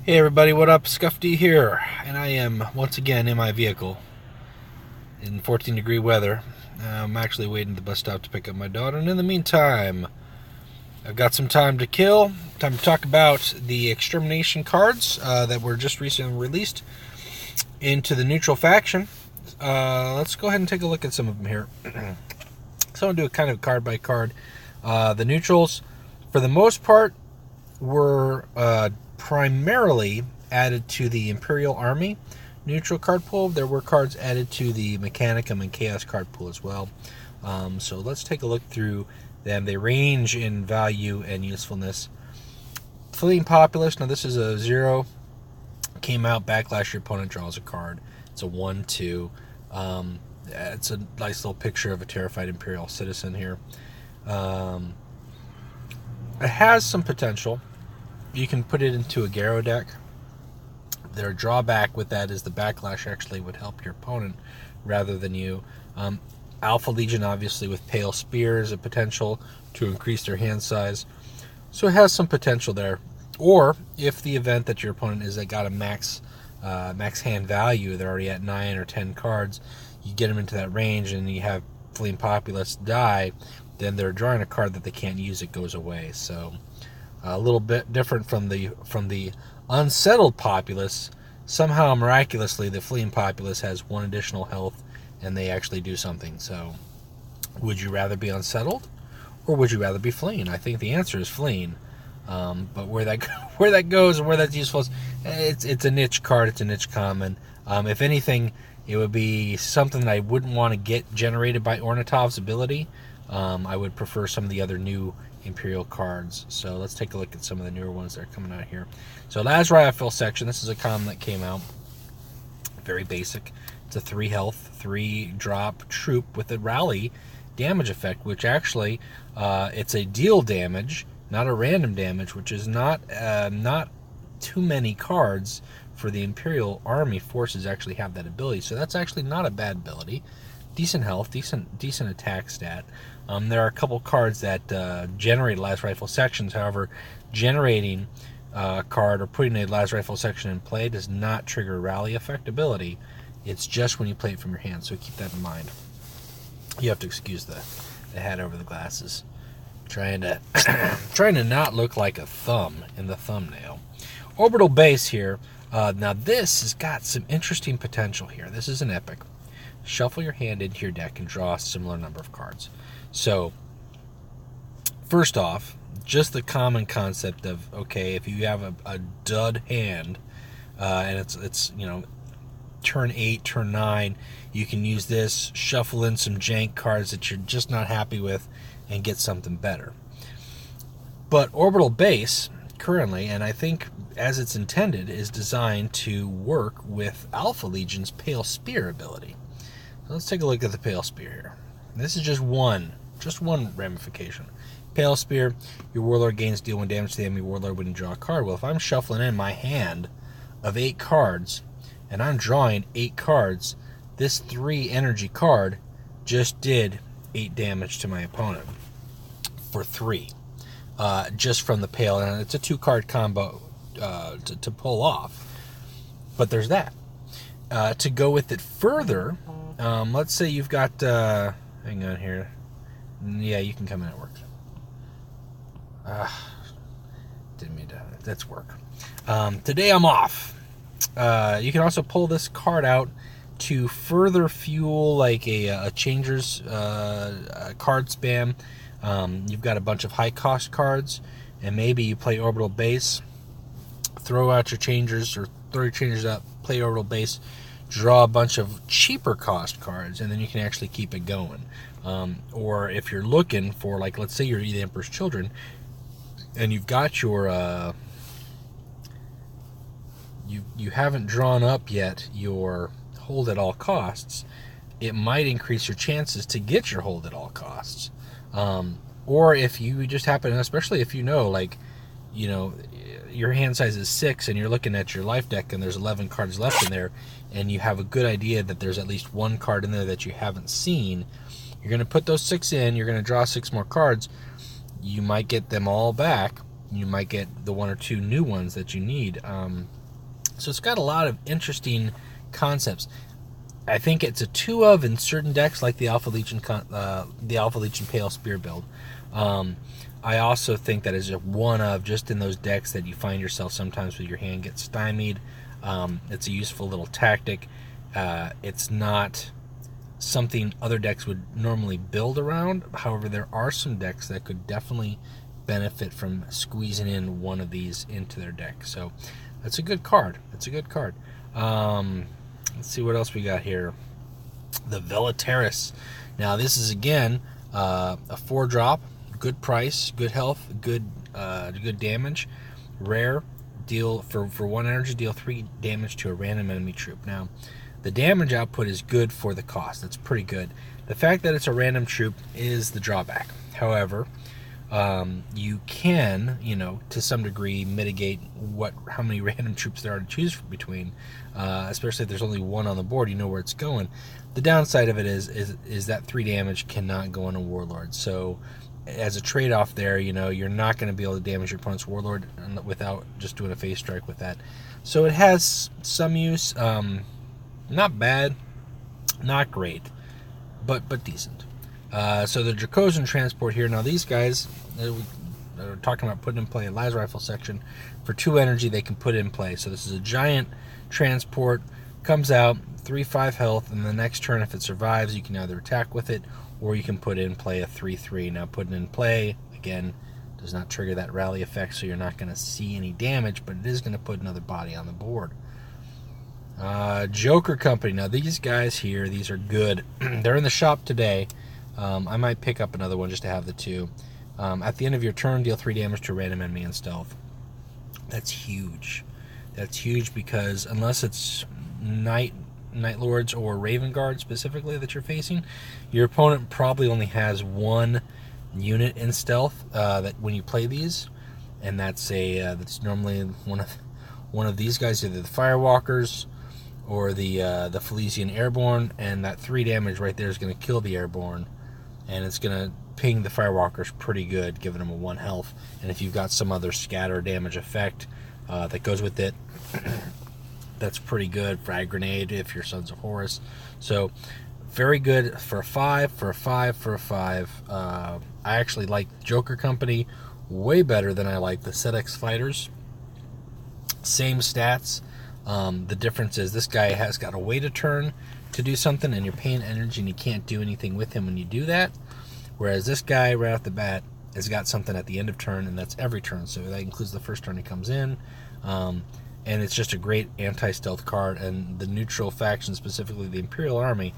Hey everybody, what up? Scuff D here, and I am once again in my vehicle in 14-degree weather. I'm actually waiting at the bus stop to pick up my daughter, and in the meantime, I've got some time to kill. Time to talk about the Extermination cards that were just recently released into the neutral faction. Let's go ahead and take a look at some of them here. So I'm going to do a kind of card by card. The neutrals, for the most part, were primarily added to the Imperial Army neutral card pool. There were cards added to the Mechanicum and Chaos card pool as well. So let's take a look through them. They range in value and usefulness. Fleeing Populace, now this is a 0. Came out, backlash, your opponent draws a card. It's a 1/2. It's a nice little picture of a terrified Imperial citizen here. It has some potential. You can put it into a Garrow deck. Their drawback with that is the backlash actually would help your opponent rather than you. Alpha Legion, obviously, with Pale Spears, a potential to increase their hand size. So it has some potential there. Or if the event that your opponent is that got a max hand value, they're already at 9 or 10 cards, you get them into that range and you have Fleeing Populace die, then they're drawing a card that they can't use, it goes away. So a little bit different from the Unsettled Populace. Somehow, miraculously, the Fleeing Populace has 1 additional health, and they actually do something. So, would you rather be Unsettled, or would you rather be Fleeing? I think the answer is Fleeing. But where that goes and where that's useful, it's a niche card. It's a niche common. If anything, it would be something that I wouldn't want to get generated by Ornitov's ability. I would prefer some of the other new Imperial cards. So let's take a look at some of the newer ones that are coming out here. So Lazrael section, this is a common that came out. Very basic. It's a 3 health, 3 drop troop with a rally damage effect, which actually it's a deal damage, not a random damage, which is not too many cards for the Imperial Army forces actually have that ability. So that's actually not a bad ability. Decent health, decent attack stat. There are a couple cards that generate last rifle sections. However, generating a card or putting a last rifle section in play does not trigger rally effect ability. It's just when you play it from your hand, so keep that in mind. You have to excuse the hat over the glasses. Trying to not look like a thumb in the thumbnail. Orbital Base here. Now this has got some interesting potential here. This is an epic. Shuffle your hand into your deck and draw a similar number of cards. So, first off, just the common concept of, okay, if you have a dud hand, and it's turn 8, turn 9, you can use this, shuffle in some jank cards that you're just not happy with, and get something better. But Orbital Base, currently, and I think as it's intended, is designed to work with Alpha Legion's Pale Spear ability. So let's take a look at the Pale Spear here. This is just one ramification. Pale Spear, your Warlord gains deal 1 damage to the enemy Warlord when you draw a card. Well, if I'm shuffling in my hand of 8 cards, and I'm drawing 8 cards, this 3 energy card just did 8 damage to my opponent for 3. Just from the Pale, and it's a 2-card combo to pull off. But there's that. To go with it further, let's say you've got, hang on here. Yeah, you can come in at work. Didn't mean to, that's work. Today I'm off. You can also pull this card out to further fuel like a changer's card spam. You've got a bunch of high cost cards, and maybe you play Orbital Base, throw out your changers, or throw your changers out, play Orbital Base, draw a bunch of cheaper cost cards, and then you can actually keep it going. Or if you're looking for, like, let's say you're the Emperor's Children, and you've got your you haven't drawn up yet your hold at all costs, it might increase your chances to get your hold at all costs. Or if you just happen, especially if your hand size is 6 and you're looking at your life deck and there's 11 cards left in there, and you have a good idea that there's at least 1 card in there that you haven't seen, you're going to put those 6 in, you're going to draw 6 more cards, you might get them all back you might get the 1 or 2 new ones that you need. So it's got a lot of interesting concepts. I think it's a 2 of in certain decks, like the Alpha Legion Pale Spear build. I also think that is a 1 of just in those decks that you find yourself sometimes with your hand gets stymied. It's a useful little tactic. It's not something other decks would normally build around. However, there are some decks that could definitely benefit from squeezing in 1 of these into their deck. So that's a good card. It's a good card. Let's see what else we got here. The Vella Terrace. Now this is again a 4-drop, good price, good health, good damage, rare. Deal for 1 energy, deal 3 damage to a random enemy troop. Now the damage output is good for the cost. That's pretty good. The fact that it's a random troop is the drawback. However, you can, to some degree mitigate how many random troops there are to choose between, especially if there's only 1 on the board. You know where it's going. The downside of it is that 3 damage cannot go on a warlord. So as a trade-off there, you're not going to be able to damage your opponent's warlord without just doing a phase strike with that. So it has some use. Not bad, not great, but decent. So the Dracosan transport here. Now these guys, they're talking about putting in play a laser rifle section. For 2 energy, they can put in play. So this is a giant transport. Comes out, 3/5 health, and the next turn, if it survives, you can either attack with it, or you can put in play a 3/3. Now putting in play, again, does not trigger that rally effect, so you're not going to see any damage, but it is going to put another body on the board. Joker Company. Now these guys here, these are good. They're in the shop today. I might pick up another one just to have the 2. At the end of your turn, deal 3 damage to a random enemy in stealth. That's huge. That's huge because unless it's Night Lords or Raven Guard specifically that you're facing, your opponent probably only has 1 unit in stealth that when you play these, and that's normally one of these guys, either the Firewalkers or the Felician Airborne, and that 3 damage right there is going to kill the Airborne, and it's going to ping the Firewalkers pretty good, giving them a 1 health. And if you've got some other scatter damage effect that goes with it, that's pretty good. Frag Grenade if you're Sons of Horus. So very good for a 5, for a 5, for a 5. I actually like Joker Company way better than I like the Sedex Fighters. Same stats. The difference is this guy has got to wait a turn to do something, and you're paying energy, and you can't do anything with him when you do that. Whereas this guy, right off the bat, has got something at the end of turn, and that's every turn. So that includes the first turn he comes in. And it's just a great anti-stealth card. And the neutral faction, specifically the Imperial Army,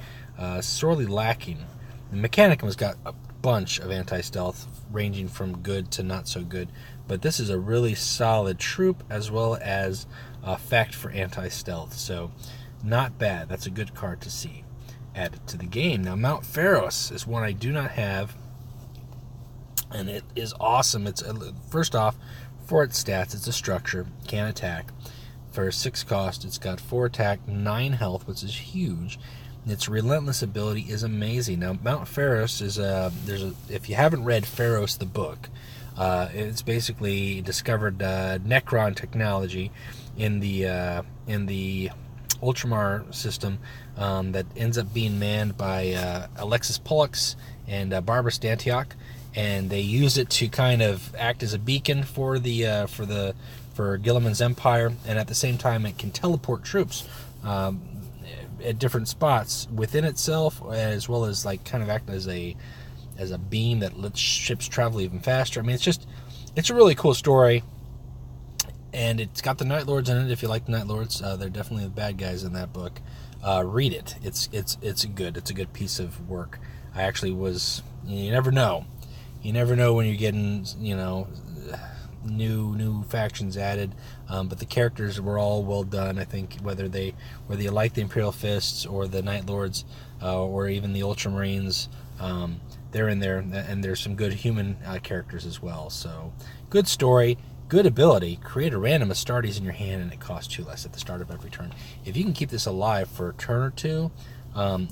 sorely lacking. The Mechanicum's got a bunch of anti-stealth, ranging from good to not so good. But this is a really solid troop, as well as a fact for anti-stealth. So not bad. That's a good card to see added to the game. Now Mount Pharaoh is one I do not have, and it is awesome. It's first off, for its stats, it's a structure, can attack. For 6 cost, it's got 4 attack, 9 health, which is huge. Its relentless ability is amazing. Now Mount Pharaoh is if you haven't read Pharaoh the book, it's basically discovered Necron technology in the Ultramar system that ends up being manned by Alexis Pollux and Barbara Stantioch, and they use it to kind of act as a beacon for Guilliman's Empire, and at the same time it can teleport troops at different spots within itself, as well as like kind of act as a beam that lets ships travel even faster. I mean, it's a really cool story. And it's got the Night Lords in it. If you like the Night Lords, they're definitely the bad guys in that book. Read it. It's a good piece of work. I actually was. You never know. You never know when you're getting new factions added. But the characters were all well done. I think whether you like the Imperial Fists or the Night Lords or even the Ultramarines, they're in there, and there's some good human characters as well. So good story. Good ability. Create a random Astartes in your hand, and it costs 2 less at the start of every turn. If you can keep this alive for a turn or 2,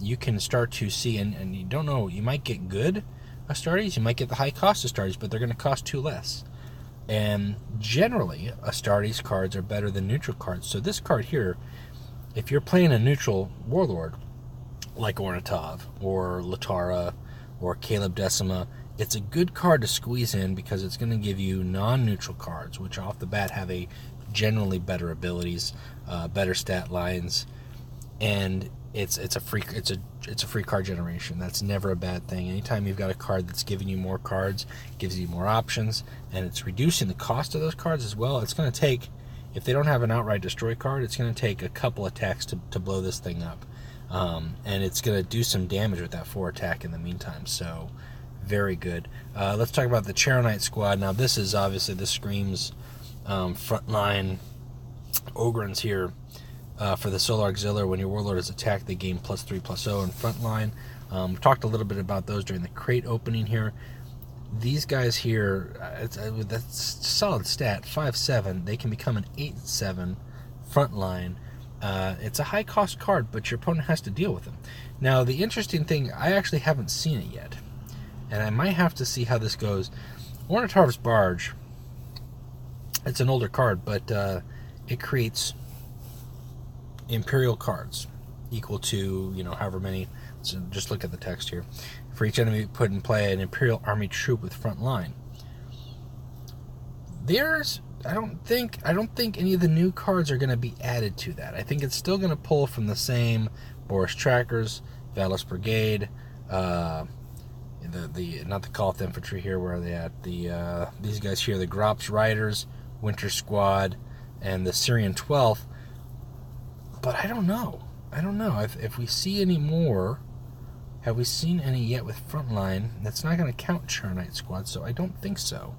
you can start to see, and you don't know, you might get good Astartes, you might get the high cost Astartes, but they're going to cost 2 less. And generally, Astartes cards are better than neutral cards. So this card here, if you're playing a neutral warlord, like Ornitov, or Latara, or Caleb Decima, it's a good card to squeeze in because it's going to give you non-neutral cards, which off the bat have a generally better abilities, better stat lines, and it's a free card generation. That's never a bad thing. Anytime you've got a card that's giving you more cards, gives you more options, and it's reducing the cost of those cards as well. It's going to take, if they don't have an outright destroy card, it's going to take a couple attacks to blow this thing up, and it's going to do some damage with that 4 attack in the meantime. So very good. Let's talk about the Chera squad. Now this is obviously, this screams frontline Ogrins here. For the Solar Auxiliary, when your warlord is attacked, they gain +3/+0 in frontline. We talked a little bit about those during the crate opening here. These guys here, that's a solid stat, 5/7. They can become an 8/7 frontline. It's a high cost card, but your opponent has to deal with them. Now, the interesting thing, I actually haven't seen it yet, and I might have to see how this goes. Ornitov's Barge, it's an older card, but it creates Imperial cards equal to, however many. So just look at the text here. For each enemy put in play an Imperial army troop with front line. I don't think any of the new cards are going to be added to that. I think it's still going to pull from the same Boris Trackers, Valis Brigade, not the Koth Infantry here. Where are they at? These guys here, the Grops Riders, Winter Squad, and the Syrian 12th. But I don't know. If we see any more, have we seen any yet with frontline? That's not going to count Chera squad, so I don't think so.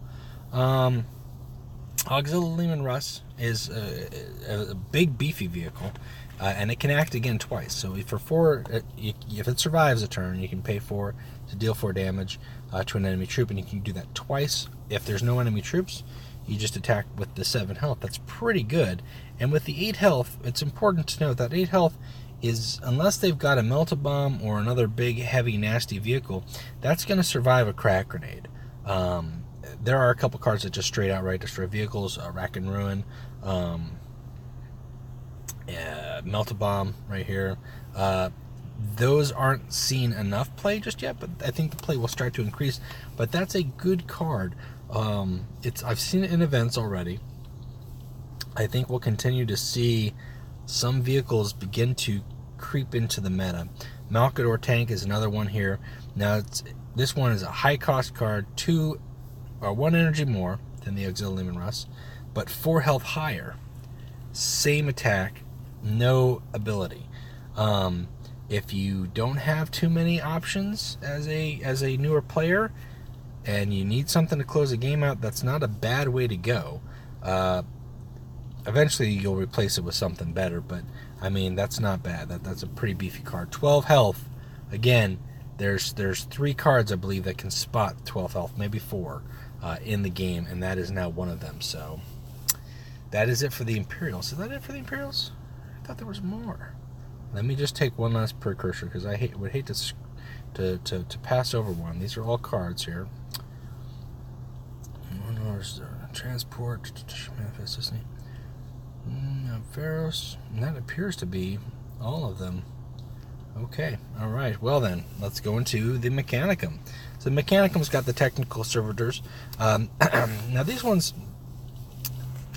Auxiliary Lehman Russ is a big, beefy vehicle, and it can act again twice. So for 4, if it survives a turn, you can pay 4 to deal 4 damage to an enemy troop, and you can do that twice. If there's no enemy troops, you just attack with the 7 health. That's pretty good. And with the 8 health, it's important to note that 8 health is, unless they've got a Melt-A-Bomb or another big, heavy, nasty vehicle, that's going to survive a crack grenade. There are a couple cards that just straight outright destroy vehicles, Rack and Ruin, Melt-A-Bomb right here. Those aren't seen enough play just yet, but I think the play will start to increase. But that's a good card. I've seen it in events already. I think we'll continue to see some vehicles begin to creep into the meta. Malkador Tank is another one here. Now, this one is a high-cost card, 1 energy more than the Auxiliary Lehman Russ, but 4 health higher. Same attack, no ability. If you don't have too many options as a newer player, and you need something to close a game out, that's not a bad way to go. Eventually you'll replace it with something better, but I mean, that's not bad. That's a pretty beefy card. 12 health. Again, there's 3 cards, I believe, that can spot 12 health, maybe 4 in the game, and that is now one of them. So that is it for the Imperials. Is that it for the Imperials? I thought there was more. Let me just take one last precursor, because I would hate to pass over one. These are all cards here. Transport, manifest this name. Pharaohs, and that appears to be all of them. Okay, all right. Well then, let's go into the Mechanicum. So the Mechanicum's got the technical servitors. Now these ones,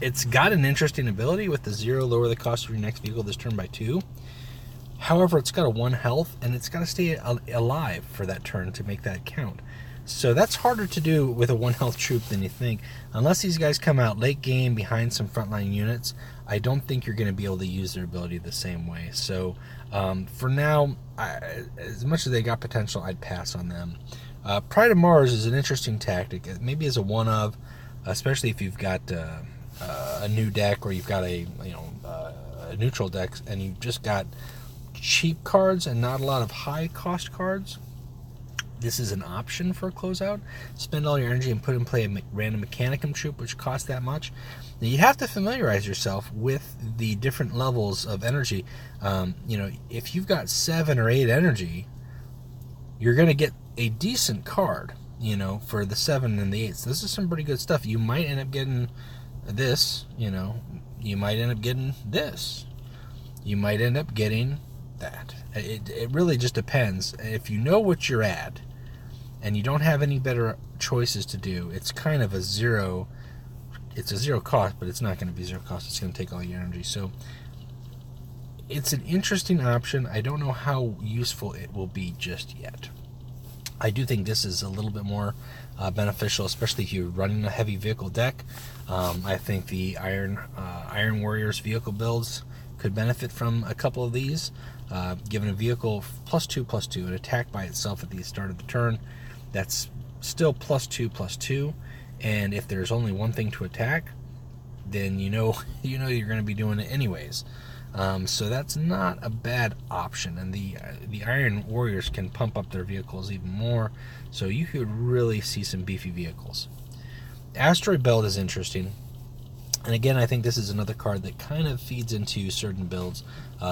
it's got an interesting ability with the 0, lower the cost of your next vehicle this turn by 2. However, it's got a 1 health, and it's got to stay alive for that turn to make that count. So that's harder to do with a 1 health troop than you think. Unless these guys come out late game behind some frontline units, I don't think you're going to be able to use their ability the same way. So for now, as much as they got potential, I'd pass on them. Pride of Mars is an interesting tactic, maybe as a one-of, especially if you've got a new deck, or you've got a neutral deck, and you've just got cheap cards and not a lot of high-cost cards. This is an option for a closeout. Spend all your energy and put in play a random Mechanicum troop, which costs that much. Now, you have to familiarize yourself with the different levels of energy. If you've got 7 or 8 energy, you're going to get a decent card. for the 7 and the 8. So this is some pretty good stuff. You might end up getting this, you might end up getting this. You might end up getting that. It really just depends. If you know what you're at and you don't have any better choices to do, it's kind of it's a zero cost, but it's not going to be zero cost. It's going to take all your energy. So it's an interesting option. I don't know how useful it will be just yet. I do think this is a little bit more beneficial, especially if you're running a heavy vehicle deck. I think the Iron Warriors vehicle builds could benefit from a couple of these. Given a vehicle +2/+2, an attack by itself at the start of the turn, that's still +2/+2. And if there's only one thing to attack, then you know you're going to be doing it anyways. So that's not a bad option. And the Iron Warriors can pump up their vehicles even more, so you could really see some beefy vehicles. Asteroid Belt is interesting. And again, I think this is another card that kind of feeds into certain builds,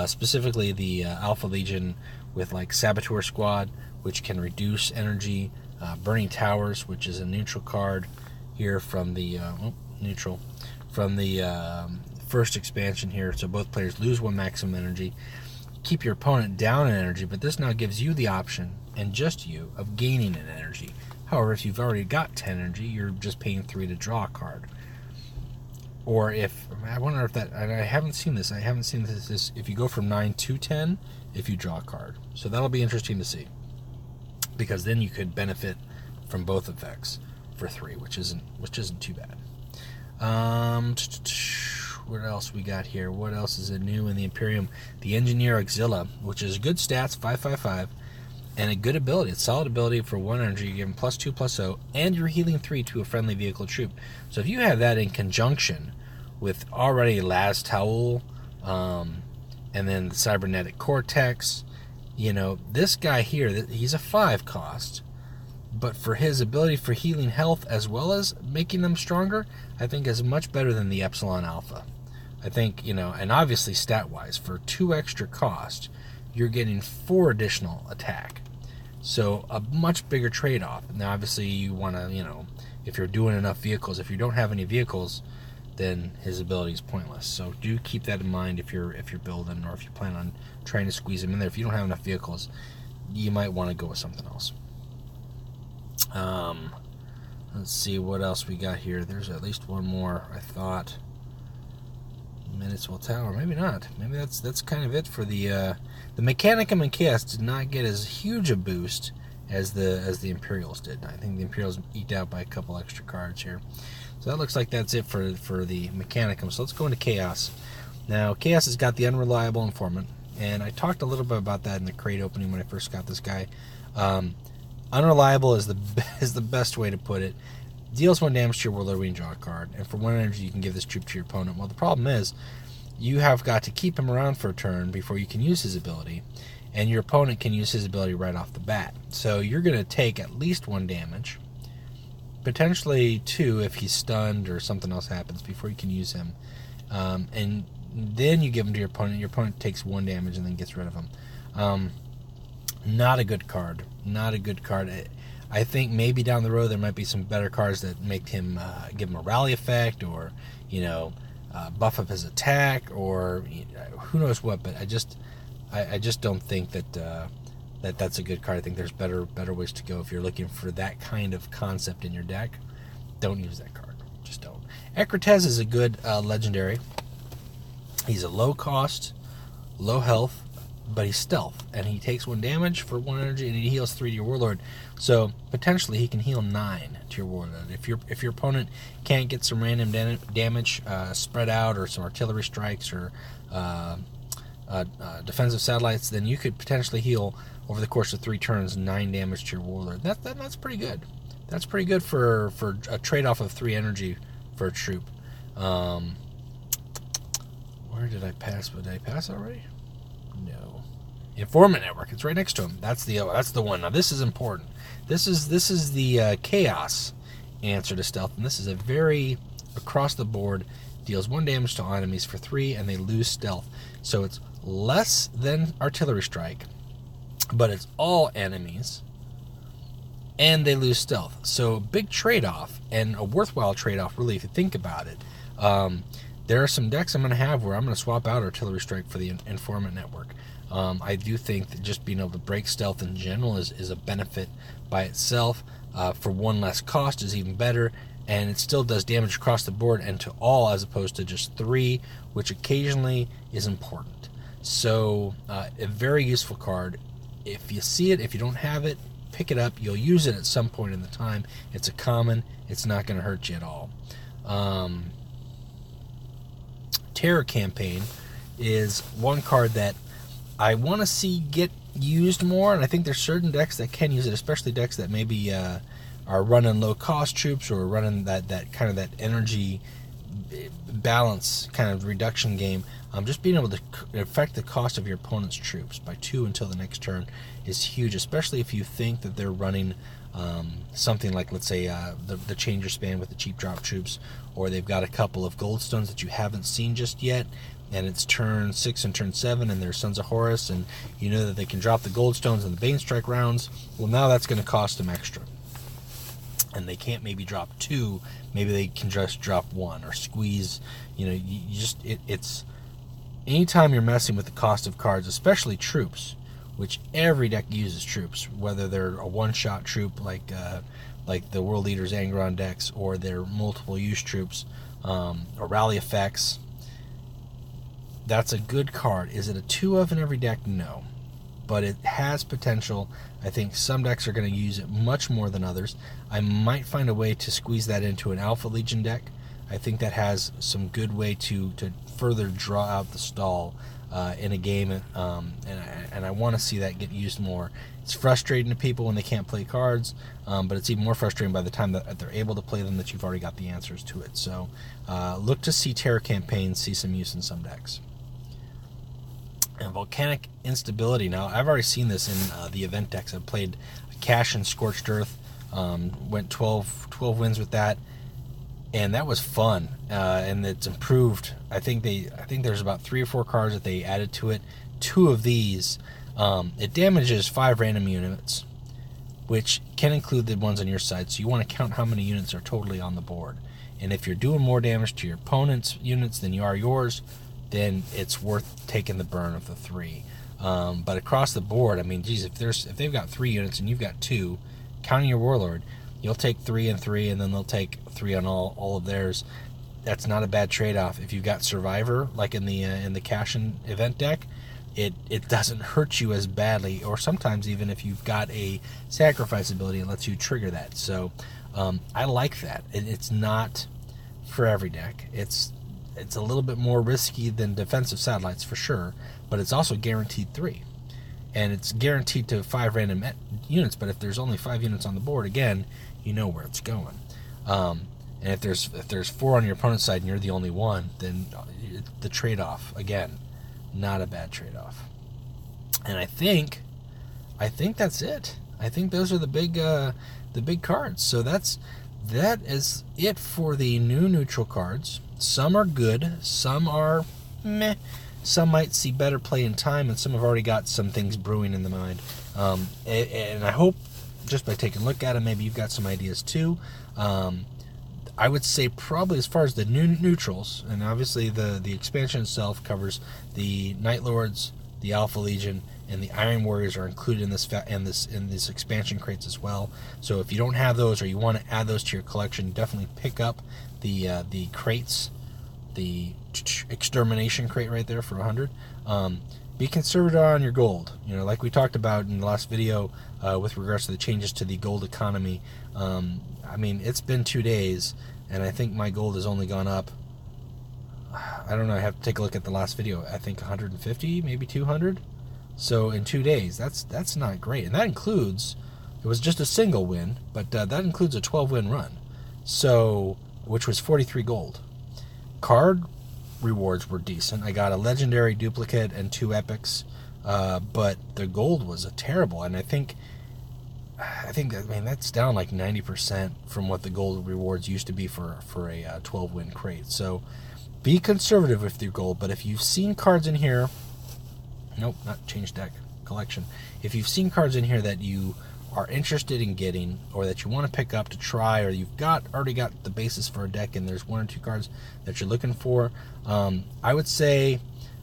specifically the Alpha Legion with like Saboteur Squad, which can reduce energy, Burning Towers, which is a neutral card here from the first expansion here. So both players lose 1 maximum energy, keep your opponent down in energy, but this now gives you the option, and just you, of gaining an energy. However, if you've already got 10 energy, you're just paying 3 to draw a card. Or I wonder if that, and I haven't seen this, if you go from 9 to 10, if you draw a card. So that'll be interesting to see, because then you could benefit from both effects for 3, which isn't too bad. What else we got here? What else is new in the Imperium? The Engineer Auxilia, which is good stats, 5/5/5, and a good ability. It's solid ability for 1 energy. You give him +2/+0, and you're healing 3 to a friendly vehicle troop. So if you have that in conjunction with already Laz Taul, and then the Cybernetic Cortex, this guy here, he's a 5 cost. But for his ability for healing health as well as making them stronger, I think is much better than the Epsilon Alpha. I think, and obviously stat-wise, for 2 extra cost, you're getting 4 additional attack. So a much bigger trade-off. Now, obviously, you want to, if you're doing enough vehicles, if you don't have any vehicles, then his ability is pointless. So do keep that in mind if you're building, or if you plan on trying to squeeze him in there. If you don't have enough vehicles, you might want to go with something else. Let's see what else we got here. There's at least one more, I thought. Minuteswell Tower, maybe not. Maybe that's kind of it for the Mechanicum and Chaos did not get as huge a boost as the Imperials did. I think the Imperials eked out by a couple extra cards here. So that looks like that's it for the Mechanicum. So let's go into Chaos. Now, Chaos has got the Unreliable Informant, and I talked a little bit about that in the crate opening when I first got this guy. Unreliable is the best way to put it. Deals 1 damage to your warlord when you draw a card, and for 1 energy you can give this troop to your opponent. Well, the problem is you have got to keep him around for a turn before you can use his ability, and your opponent can use his ability right off the bat. So you're going to take at least 1 damage, potentially 2 if he's stunned or something else happens before you can use him. And then you give him to your opponent. Your opponent takes 1 damage and then gets rid of him. Not a good card. Not a good card. I think maybe down the road there might be some better cards that make him give him a rally effect, or buff up his attack, or who knows what. But I just don't think that's a good card. I think there's better ways to go if you're looking for that kind of concept in your deck. Don't use that card. Just don't. Ecratez is a good legendary. He's a low cost, low health, but he's stealth, and he takes 1 damage for 1 energy, and he heals 3 to your warlord. So potentially he can heal 9 to your warlord. If your opponent can't get some random damage spread out, or some artillery strikes, or defensive satellites, then you could potentially heal over the course of 3 turns 9 damage to your warlord. That's pretty good. That's pretty good for a trade-off of 3 energy for a troop. Where did I pass? Did I pass already? No. Informant Network. It's right next to him. That's the one. Now this is important. This is the Chaos answer to stealth, and this is a very across the board, deals 1 damage to all enemies for 3, and they lose stealth. So it's less than artillery strike, but it's all enemies, and they lose stealth. So big trade-off, and a worthwhile trade-off, really, if you think about it. There are some decks I'm going to have where I'm going to swap out Artillery Strike for the Informant Network. I do think that just being able to break stealth in general is a benefit by itself. For one less cost is even better, and it still does damage across the board and to all, as opposed to just 3, which occasionally is important. So a very useful card. If you see it, if you don't have it, pick it up. You'll use it at some point in the time. It's a common. It's not going to hurt you at all. Terror Campaign is one card that I want to see get used more, and I think there's certain decks that can use it, especially decks that maybe are running low cost troops or running that kind of that energy balance kind of reduction game. Just being able to affect the cost of your opponent's troops by 2 until the next turn is huge, especially if you think that they're running something like, let's say, the Changer Span with the cheap drop troops, or they've got a couple of Goldstones that you haven't seen just yet, and it's turn 6 and turn 7, and they're Sons of Horus, and you know that they can drop the Goldstones and the Bane Strike rounds. Well, now that's going to cost them extra. And they can't maybe drop 2, maybe they can just drop 1, or squeeze, it's anytime you're messing with the cost of cards, especially troops, which every deck uses troops, whether they're a one-shot troop like the World Leaders Angron decks, or they're multiple use troops, or rally effects. That's a good card. Is it a 2 of in every deck? No. But it has potential. I think some decks are going to use it much more than others. I might find a way to squeeze that into an Alpha Legion deck. I think that has some good way to further draw out the stall in a game, and I want to see that get used more. It's frustrating to people when they can't play cards, but it's even more frustrating by the time that they're able to play them, that you've already got the answers to it. So look to see Terror Campaigns see some use in some decks. And Volcanic Instability. Now, I've already seen this in the event decks. I've played Cash and Scorched Earth, went 12 wins with that, and that was fun. And it's improved. I think there's about 3 or 4 cards that they added to it. 2 of these, it damages 5 random units, which can include the ones on your side. So you want to count how many units are totally on the board. And if you're doing more damage to your opponent's units than you are yours, then it's worth taking the burn of the 3. But across the board, I mean, geez, if they've got 3 units and you've got 2, counting your Warlord, you'll take 3 and 3, and then they'll take 3 on all of theirs. That's not a bad trade-off. If you've got Survivor, like in the Cash and event deck, it doesn't hurt you as badly. Or sometimes even if you've got a sacrifice ability, it lets you trigger that. So I like that. It's not for every deck. It's a little bit more risky than defensive satellites for sure, but it's also guaranteed 3. And it's guaranteed to 5 random units, but if there's only 5 units on the board, again, you know where it's going. And if there's 4 on your opponent's side and you're the only one, then the trade-off, again, not a bad trade-off. And I think that's it. I think those are the big cards. So that is it for the new neutral cards. Some are good, some are meh, some might see better play in time, and some have already got some things brewing in the mind. And I hope, just by taking a look at them, maybe you've got some ideas too. I would say probably as far as the new neutrals, and obviously the expansion itself covers the Night Lords, the Alpha Legion, and the Iron Warriors are included in this expansion crates as well. So if you don't have those, or you want to add those to your collection, definitely pick up the crates, the Extermination crate right there for 100. Be conservative on your gold. Like we talked about in the last video with regards to the changes to the gold economy. I mean, it's been 2 days, and I think my gold has only gone up. I don't know. I have to take a look at the last video. I think 150, maybe 200. So in 2 days, that's not great, and that includes. It was just a single win, but that includes a 12-win run. So, which was 43 gold. Card rewards were decent. I got a legendary duplicate and 2 epics, but the gold was terrible. And I think that's down like 90% from what the gold rewards used to be for a 12-win crate. So be conservative with your gold. But if you've seen cards in here, nope, not change deck collection. If you've seen cards in here that you are interested in getting, or that you want to pick up to try, or you've already got the basis for a deck and there's 1 or 2 cards that you're looking for, I would say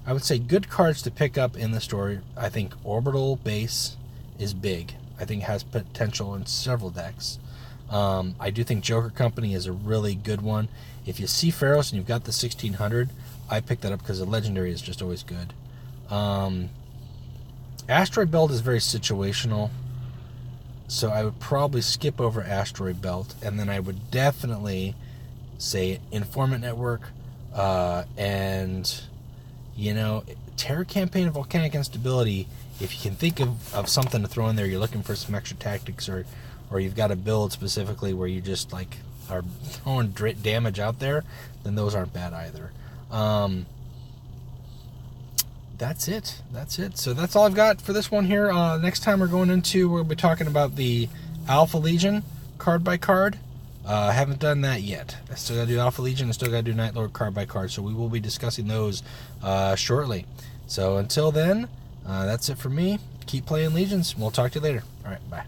good cards to pick up in the store. I think Orbital Base is big. I think it has potential in several decks. I do think Joker Company is a really good one. If you see Pharaohs and you've got the 1600, I pick that up because the legendary is just always good. Asteroid Belt is very situational, so I would probably skip over Asteroid Belt, and then I would definitely say Informant Network, and, you know, Terror Campaign and Volcanic Instability. If you can think of something to throw in there, you're looking for some extra tactics, or you've got a build specifically where you just like are throwing damage out there, then those aren't bad either. That's it. So that's all I've got for this one here. Next time we'll be talking about the Alpha Legion card by card. I haven't done that yet. I still got to do Alpha Legion. I still got to do Night Lord card by card. So we will be discussing those shortly. So until then, that's it for me. Keep playing Legions. We'll talk to you later. All right, bye.